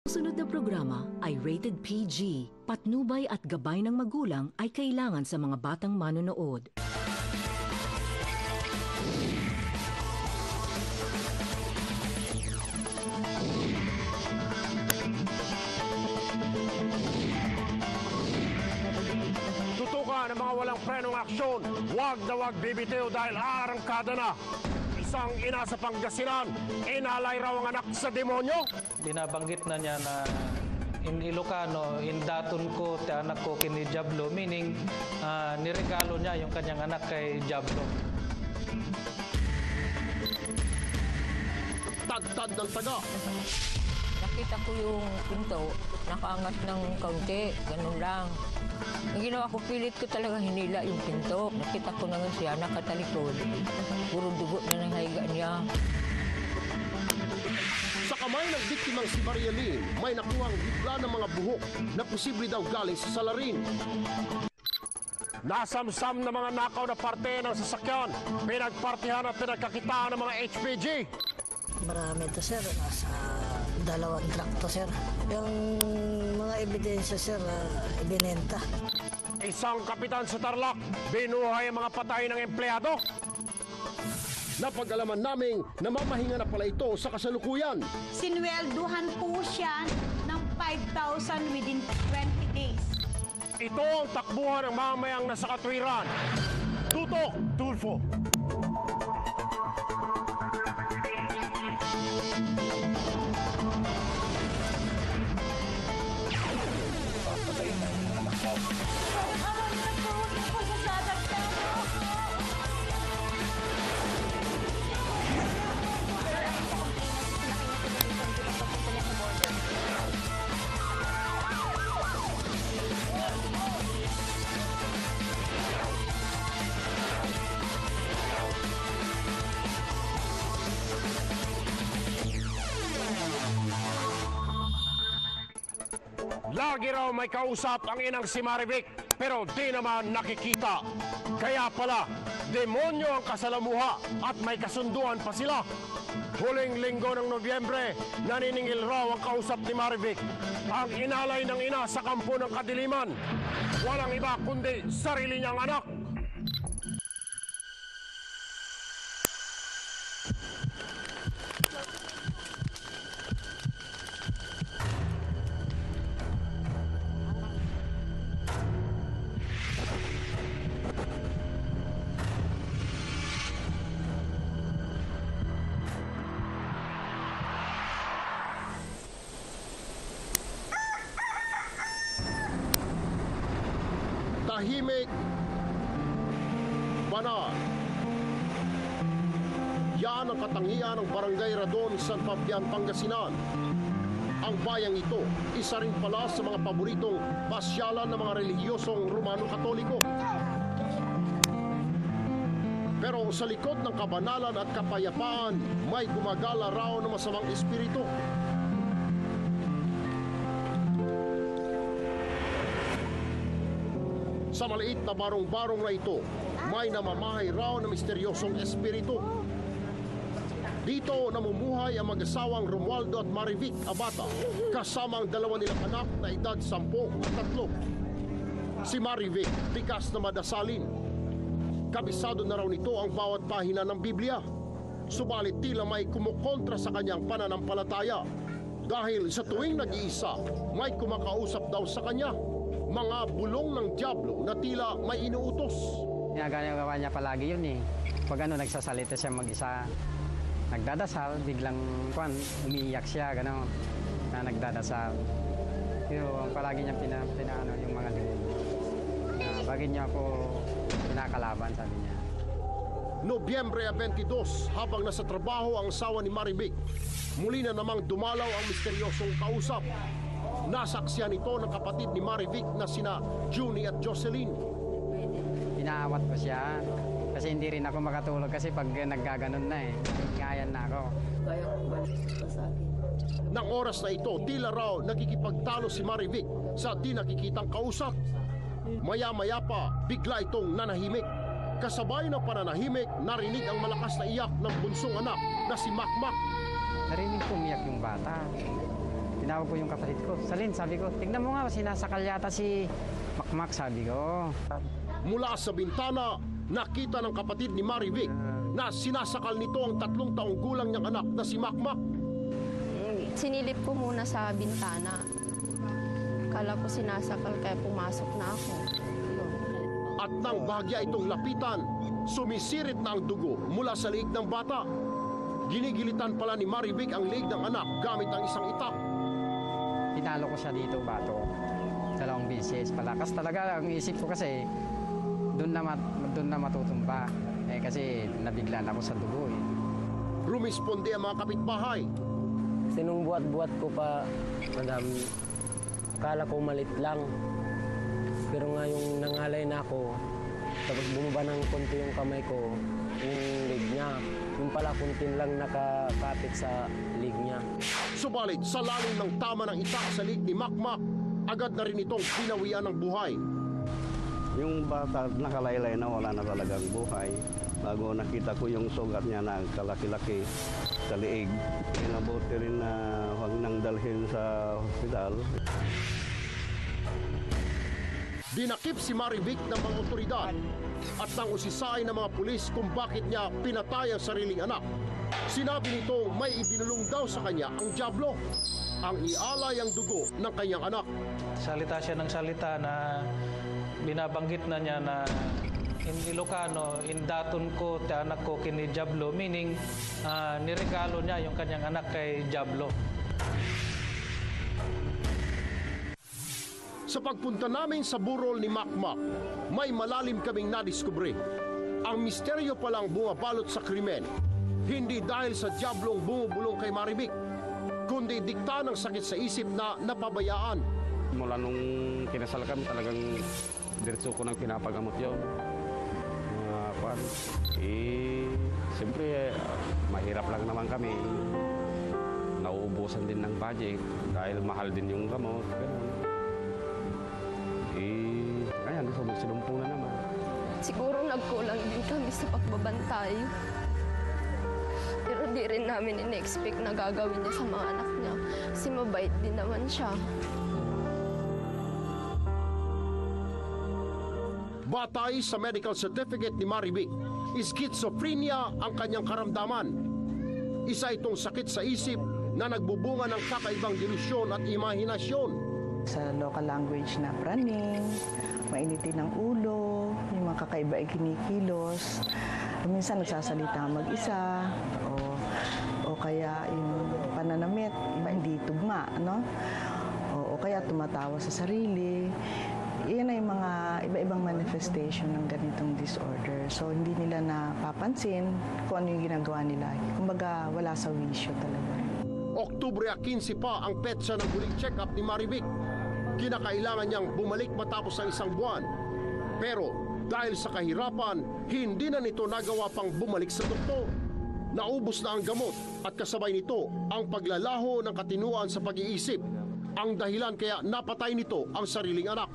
Sunod na programa ay rated PG. Patnubay at gabay ng magulang ay kailangan sa mga batang manonood. Tutukan ng mga walang prenong aksyon. Huwag na huwag bibitiw dahil aarangkada na. Isang ina sa Pangasinan, inalay raw ang anak sa demonyo. Binabanggit na niya na in Ilocano, in daton ko, te anak ko kini Diablo, meaning niregalo niya yung kanyang anak kay Diablo. Tad-tad ng taga. Nakita ko yung pinto, nakaangat ng kaunti, ganun lang. Ang ginawa ko, pilit ko talaga hinila yung pinto. Nakita ko na nga siya, nakatalikod. Puro dugo na nahiga niya. Sa kamay ng biktimang si Maria Lynn, may nakuhang hibla ng mga buhok na posible daw galing sa salarin. Nasamsam na mga nakaw na parte ng sasakyan, pinagpartihan at pinagkakitaan ng mga HPG. Marami to sir, nasa 2 truck to sir. Yung mga ebidensya sir, ibinenta. Isang kapitan sa Tarlac, binuhay ang mga patay ng empleyado. Napag-alaman naming namamahinga na pala ito sa kasalukuyan. Sinwelduhan po siya ng 5,000 within 20 days. Ito ang takbuhan ng mamayang nasa katwiran. Tutok, Tulfo. Lagi raw may kausap ang inang si Marivic, pero di naman nakikita. Kaya pala, demonyo ang kasalamuha at may kasunduan pa sila. Huling linggo ng Nobyembre, naniningil raw ang kausap ni Marivic. Ang inalay ng ina sa kampo ng kadiliman. Walang iba kundi sarili niyang anak. Tahimik, banal. Yan ang katangian ng Barangay Radon, San Fabian, Pangasinan. Ang bayang ito, isa rin pala sa mga paboritong pasyalan ng mga relihiyosong Romano-Katoliko. Pero sa likod ng kabanalan at kapayapaan, may gumagala raw ng masamang espiritu. Sa maliit na barong-barong na ito, may namamahay raw na misteryosong espiritu. Dito namumuhay ang mag-asawang Romualdo at Marivic Abata, kasama ang 2 nilang anak na edad 10 at 3. Si Marivic, tikas na madasalin. Kabisado na raw nito ang bawat pahina ng Biblia. Subalit tila may kumukontra sa kanyang pananampalataya. Dahil sa tuwing nag-iisa, may kumakausap daw sa kanya. Mga bulong ng Diablo na tila may inuutos. Ginagawa niya palagi yun eh. Pag nagsasalita siya mag-isa, nagdadasal, biglang umiiyak siya, gano'n, na nagdadasal. Pero palagi niya pinaano yung mga demonyo. Bakit niya ako pinakalaban, sabi niya. Nobyembre 22, habang nasa trabaho ang asawa ni Marivic, muli na namang dumalaw ang misteryosong kausap. Nasaksiyan ito ng kapatid ni Marivic na sina Junie at Jocelyn. Inaawat ko siya kasi hindi rin ako makatulog kasi pag naggaganon na eh, ngayan na ako. Nang oras na ito, tila raw nakikipagtalo si Marivic sa di nakikitang kausap. Maya-maya pa, bigla itong nanahimik. Kasabay ng pananahimik, narinig ang malakas na iyak ng bunsong anak na si Makmak. Narinig ko umiyak yung bata. Tinawag ko yung kapatid ko. Salin, sabi ko, tignan mo nga, sinasakal yata si Makmak, sabi ko. Mula sa bintana, nakita ng kapatid ni Marivic na sinasakal nito ang 3 taong gulang niyang anak na si Makmak. Sinilip ko muna sa bintana. Kala ko sinasakal kaya pumasok na ako. Yun. At nang bahagya itong lapitan, sumisirit na ang dugo mula sa liig ng bata. Ginigilitan pala ni Marivic ang liig ng anak gamit ang isang itak. Pinalo ko siya dito, bato. 2 beses. Palakas talaga ang isip ko kasi doon na matutumba. Kasi nabiglan ako sa dugo. Rumisponde ang mga kapitbahay. Sinong buhat-buhat ko pa, madam, kala ko malit lang. Pero nga yung nangalay na ako, tapos bumaba ng konti yung kamay ko, yung leg niya. Yung pala kuntin lang nakakapit sa leg niya. Subalit sa lalim ng tama ng itak sa liig ni Makmak, agad na rin itong pinawian ng buhay. Yung bata nakalaylay na wala na talagang buhay. Bago nakita ko yung sugat niya na kalaki-laki sa liig, pinabuti rin na huwag nang dalhin sa hospital. Dinakip si Marivic ng mga otoridad at nang usisay ng mga pulis kung bakit niya pinatay ang sariling anak. Sinabi nito may ibinulong daw sa kanya ang dyablo, ang ialay ang dugo ng kanyang anak. Salita siya ng salita na binabanggit na niya na in Ilocano, indaton ko te anak ko kini Diablo, meaning niregalo niya yung kanyang anak kay Diablo. Sa pagpunta namin sa burol ni Makmak, may malalim kaming nadiskubre. Ang misteryo palang bumabalot sa krimen, hindi dahil sa Diablong bumubulong kay Marivic, kundi dikta ng sakit sa isip na napabayaan. Mula nung kinasal kami, talagang diretso ko nang pinapagamot yun. Siyempre, mahirap lang naman kami. Nauubusan din ng budget dahil mahal din yung gamot. Kaya sinumpo na naman. Siguro nagkulang din kami sa pagbabantay. Pero di rin namin in-expect na gagawin niya sa mga anak niya. Kasi mabait din naman siya. Batay sa medical certificate ni Marivic, schizophrenia ang kanyang karamdaman. Isa itong sakit sa isip na nagbubunga ng kakaibang delusyon at imahinasyon. Sa local language na praning, mainitin ng ulo, yung mga kakaiba ay kinikilos. Minsan nagsasalita mag-isa, o kaya yung pananamit, hindi tugma, no? O kaya tumatawa sa sarili. Iyan ay mga iba-ibang manifestation ng ganitong disorder. So, hindi nila napapansin kung ano yung ginagawa nila. Kumbaga, wala sa wisyo talaga. Oktubre 15 pa ang petsa ng huling check-up ni Marivic. Kinakailangan niyang bumalik matapos ang 1 buwan. Pero dahil sa kahirapan, hindi na nito nagawa pang bumalik sa doktor. Naubos na ang gamot at kasabay nito ang paglalaho ng katinuan sa pag-iisip. Ang dahilan kaya napatay nito ang sariling anak.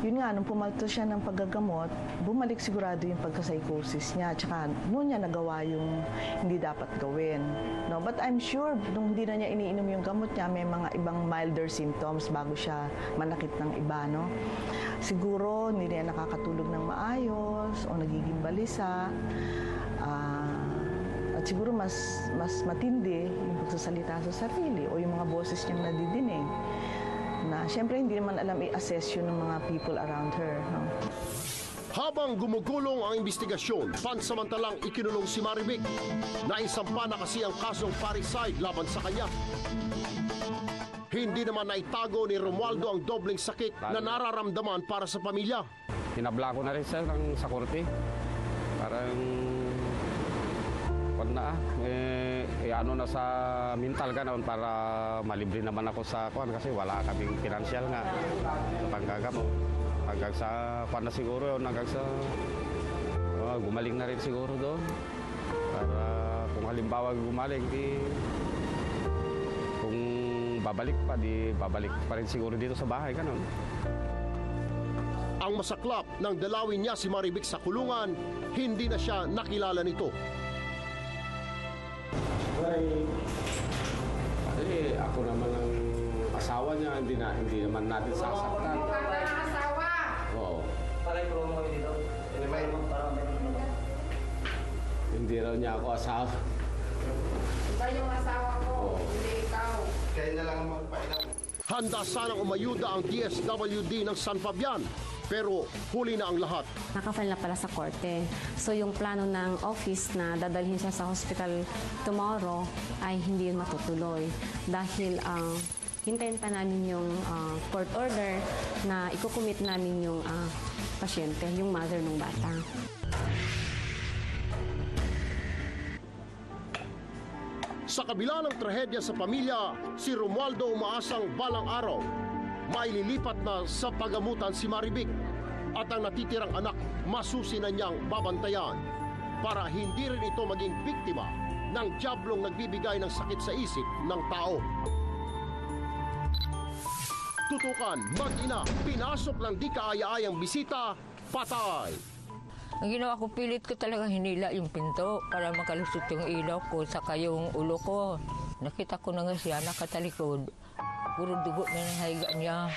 Yun nga, nung pumalto siya ng paggagamot, bumalik sigurado yung pagka-psychosis niya. Tsaka noon niya nagawa yung hindi dapat gawin. No? But I'm sure, nung hindi na niya iniinom yung gamot niya, may mga ibang milder symptoms bago siya manakit ng iba. No? Siguro, hindi niya nakakatulog ng maayos o nagiging balisa. At siguro mas matindi yung pagsasalita sa sarili o yung mga boses niyang nadidinig. Na siyempre hindi naman alam i-assess yun ng mga people around her. No? Habang gumugulong ang investigasyon, pansamantalang ikinulong si Marivic. Naisampa na kasi ang kasong parricide laban sa kanya. Hindi naman naitago ni Romualdo ang dobleng sakit na nararamdaman para sa pamilya. Tinabla ko na rin sa korte. Parang ano na sa mental ka noon para malibre naman ako sa kuan kasi wala kaming financial nga panggagamot. Hanggang sa kuan na siguro, hanggang sa gumaling na rin siguro doon. Para kung halimbawa gumaling, kung babalik pa rin siguro dito sa bahay ka noon. Ang masaklap ng dalawin niya si Marivic sa kulungan, hindi na siya nakilala nito. Kasi ako naman ang hindi naman natin sasaktan. Oo. Hindi raw niya ako asawa. Iba yung asawa ko, hindi ikaw. Kaya na lang magpailang. Handa sanang umayuda ang DSWD ng San Fabian, pero huli na ang lahat. Nakafile na pala sa korte. So yung plano ng office na dadalhin siya sa hospital tomorrow ay hindi yun matutuloy. Dahil hintayin pa namin yung court order na ikukumit namin yung pasyente, yung mother ng bata. Sa kabila ng trahedya sa pamilya, si Romualdo umaasang balang araw maililipat na sa pagamutan si Marivic at ang natitirang anak masusi na niyang babantayan para hindi rin ito maging biktima ng diablong nagbibigay ng sakit sa isip ng tao. Tutukan, mag-ina, pinasok ng di kaaya-ayang bisita, patay. Ang ginawa ko, pilit ko talaga hinila yung pinto para makalusot yung ilaw ko saka yung ulo ko. Nakita ko na nga siya nakatalikod. Puro dugo na nahiga niya.